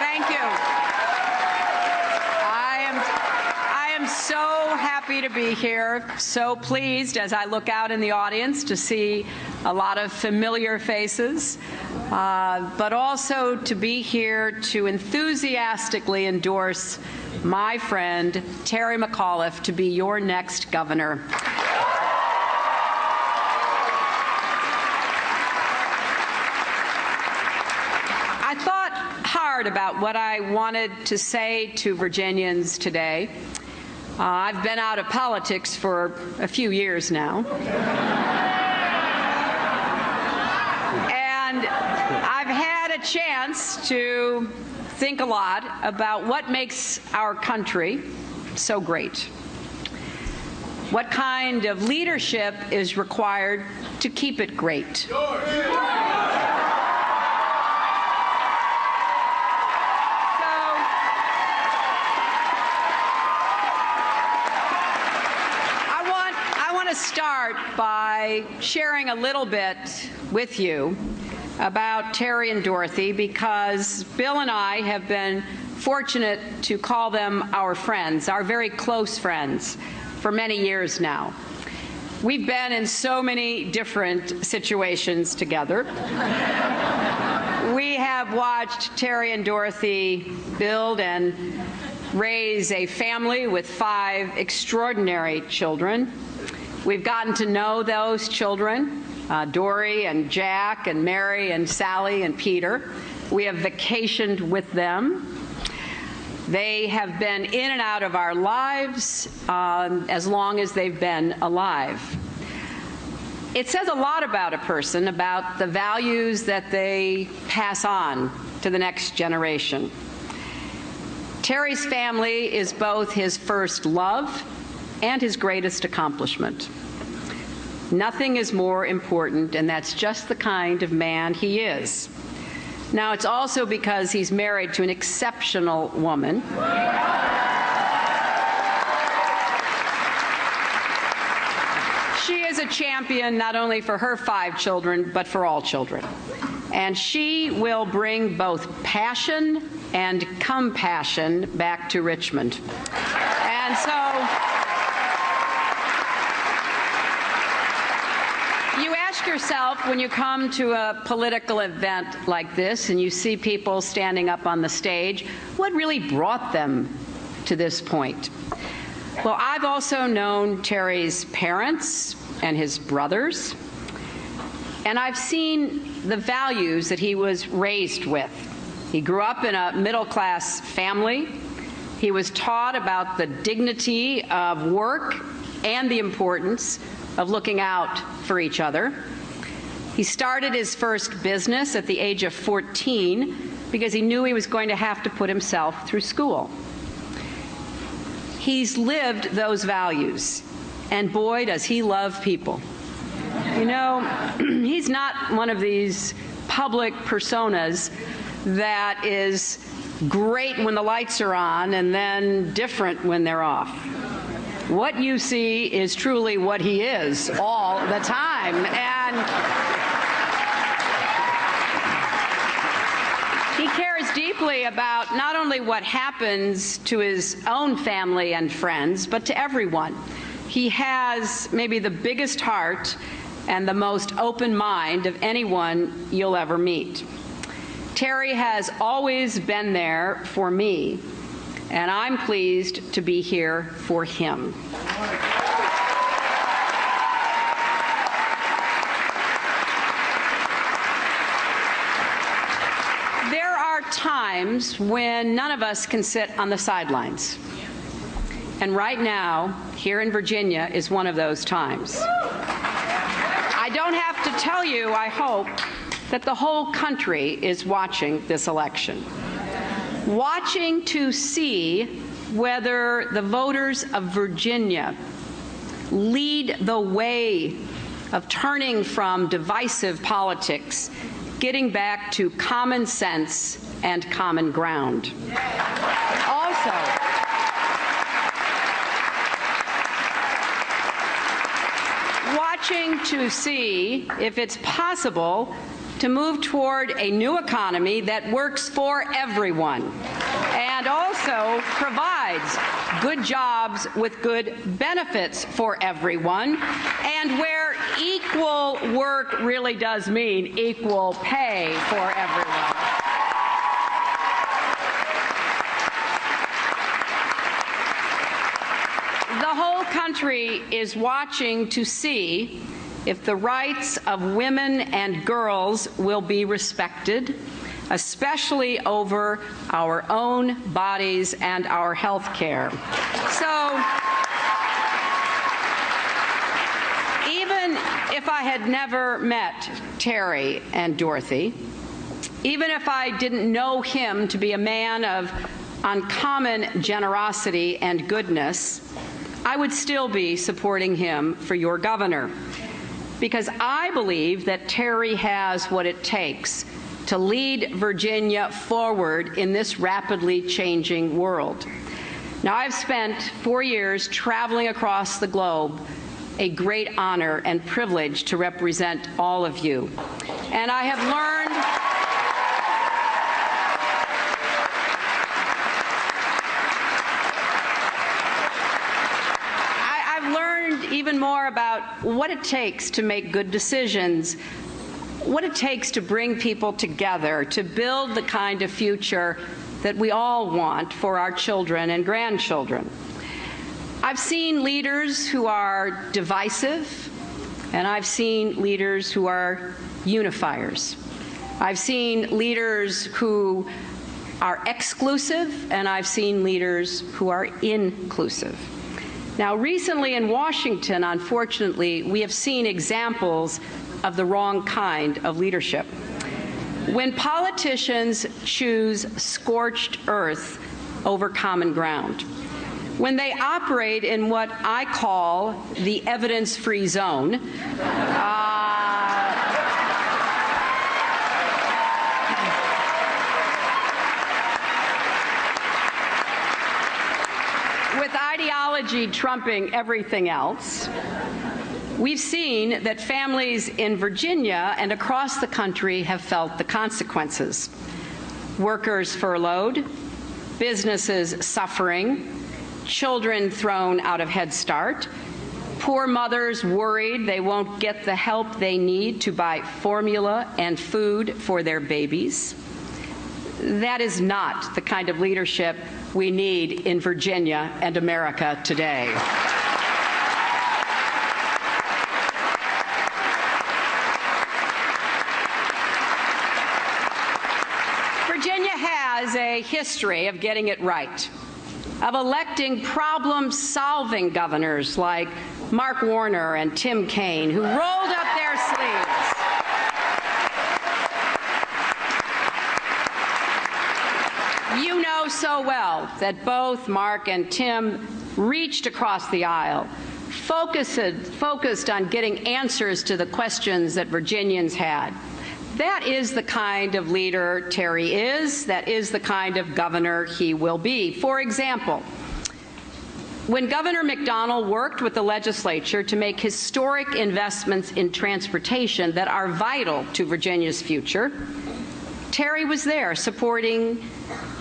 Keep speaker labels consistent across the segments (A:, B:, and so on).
A: Thank you. I am so happy to be here, so pleased as I look out in the audience to see a lot of familiar faces, but also to be here to enthusiastically endorse my friend, Terry McAuliffe, to be your next governor. I thought hard about what I wanted to say to Virginians today. I've been out of politics for a few years now. And I've had a chance to think a lot about what makes our country so great. What kind of leadership is required to keep it great? Start by sharing a little bit with you about Terry and Dorothy, because Bill and I have been fortunate to call them our friends, our very close friends, for many years now. We've been in so many different situations together. We have watched Terry and Dorothy build and raise a family with 5 extraordinary children. We've gotten to know those children, Dory and Jack and Mary and Sally and Peter. We have vacationed with them. They have been in and out of our lives as long as they've been alive. It says a lot about a person, about the values that they pass on to the next generation. Terry's family is both his first love and his greatest accomplishment. Nothing is more important, and that's just the kind of man he is. Now, it's also because he's married to an exceptional woman. She is a champion not only for her 5 children, but for all children. And she will bring both passion and compassion back to Richmond. And so you ask yourself, when you come to a political event like this and you see people standing up on the stage, what really brought them to this point? Well, I've also known Terry's parents and his brothers, and I've seen the values that he was raised with. He grew up in a middle-class family. He was taught about the dignity of work and the importance of looking out for each other. He started his first business at the age of 14 because he knew he was going to have to put himself through school. He's lived those values, and boy, does he love people. You know, he's not one of these public personas that is great when the lights are on and then different when they're off. What you see is truly what he is all the time. And he cares deeply about not only what happens to his own family and friends, but to everyone. He has maybe the biggest heart and the most open mind of anyone you'll ever meet. Terry has always been there for me, and I'm pleased to be here for him. There are times when none of us can sit on the sidelines. And right now, here in Virginia, is one of those times. I don't have to tell you, I hope, that the whole country is watching this election. Watching to see whether the voters of Virginia lead the way of turning from divisive politics, getting back to common sense and common ground. Also, watching to see if it's possible to move toward a new economy that works for everyone and also provides good jobs with good benefits for everyone, and where equal work really does mean equal pay for everyone. The whole country is watching to see if the rights of women and girls will be respected, especially over our own bodies and our health care. So, even if I had never met Terry and Dorothy, even if I didn't know him to be a man of uncommon generosity and goodness, I would still be supporting him for your governor, because I believe that Terry has what it takes to lead Virginia forward in this rapidly changing world. Now, I've spent 4 years traveling across the globe, a great honor and privilege to represent all of you. And I have learned even more about what it takes to make good decisions, what it takes to bring people together, to build the kind of future that we all want for our children and grandchildren. I've seen leaders who are divisive, and I've seen leaders who are unifiers. I've seen leaders who are exclusive, and I've seen leaders who are inclusive. Now, recently in Washington, unfortunately, we have seen examples of the wrong kind of leadership. When politicians choose scorched earth over common ground, when they operate in what I call the evidence-free zone, with ideology trumping everything else, we've seen that families in Virginia and across the country have felt the consequences. Workers furloughed, businesses suffering, children thrown out of Head Start, poor mothers worried they won't get the help they need to buy formula and food for their babies. That is not the kind of leadership we need in Virginia and America today. Virginia has a history of getting it right, of electing problem-solving governors like Mark Warner and Tim Kaine, who rolled up their sleeves. You know so well that both Mark and Tim reached across the aisle, focused on getting answers to the questions that Virginians had. That is the kind of leader Terry is. That is the kind of governor he will be. For example, when Governor McDonnell worked with the legislature to make historic investments in transportation that are vital to Virginia's future, Terry was there supporting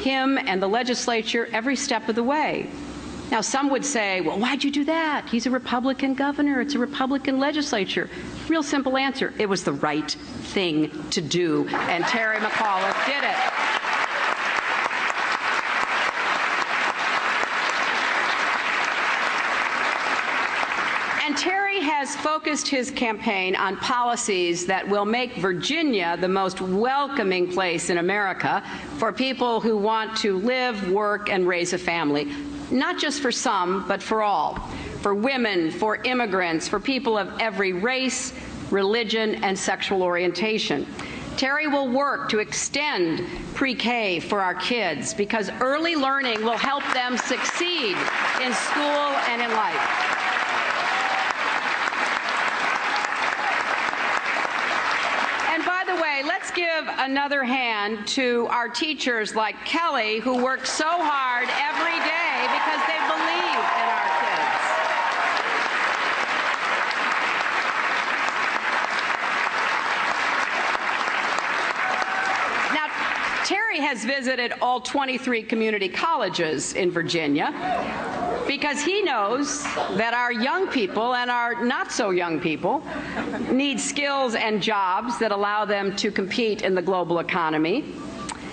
A: him and the legislature every step of the way. Now, some would say, well, why'd you do that? He's a Republican governor. It's a Republican legislature. Real simple answer. It was the right thing to do, and Terry McAuliffe did it. And Terry has focused his campaign on policies that will make Virginia the most welcoming place in America for people who want to live, work, and raise a family. Not just for some, but for all. For women, for immigrants, for people of every race, religion, and sexual orientation. Terry will work to extend pre-K for our kids because early learning will help them succeed in school and in life. Let's give another hand to our teachers like Kelly, who work so hard every day because they believe in our kids. Terry has visited all 23 community colleges in Virginia because he knows that our young people and our not so young people need skills and jobs that allow them to compete in the global economy.